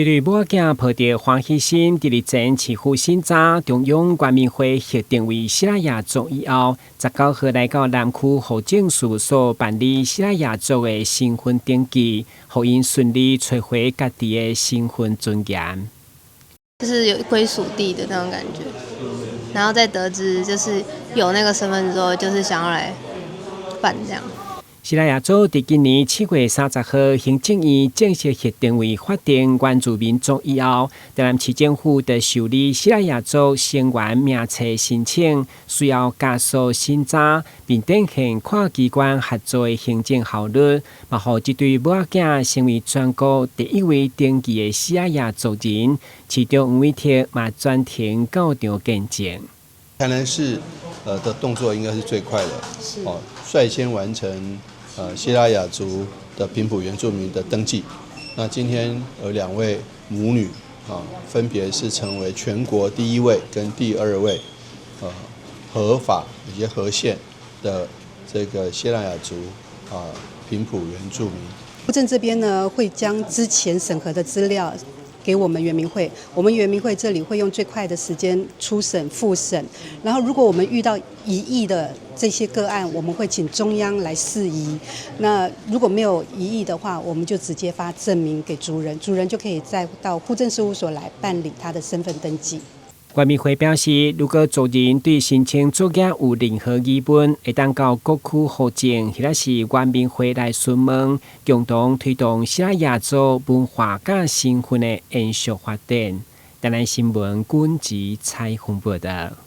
對母仔囝抱着歡喜心，第二前市府新莊中央原民會核定為西拉雅族以後，19號來到南區戶政事務所辦理西拉雅族的身份登記，讓因順利找回家己的身份尊嚴。就是有歸屬地的那種感覺，然後再得知就是有那個身份之後，就是想要來辦這樣。西拉雅族在今年7月30號行政院正式核定為法定原住民族以後，台南市政府的受理西拉雅族成員名冊申請，需要加速審查，並展現跨機關合作的行政效率，嘛讓這對母仔囝成為全國第一位登記的西拉雅族人。市長吳偉剔嘛專程到場見證。台南市的動作應該是最快的，率先完成西拉雅族的平埔原住民的登記。那今天有2位母女分別是成為全國第1位跟第2位合法以及合憲的這個西拉雅族平埔原住民。戶政這邊呢，會將之前審核的資料給我們原民會，我們原民會這裡會用最快的時間初審、複審，然後如果我們遇到疑義的這些個案，我們會請中央來釋疑。那如果沒有疑義的話，我們就直接發證明給族人，族人就可以再到戶政事務所來辦理他的身份登記。原民會表示，如果族人對申請作業有任何疑問，會當到各區戶政或者是原民會來詢問，共同推動西拉雅族文化甲身份的延續發展。台南新聞軍籍採訪報道。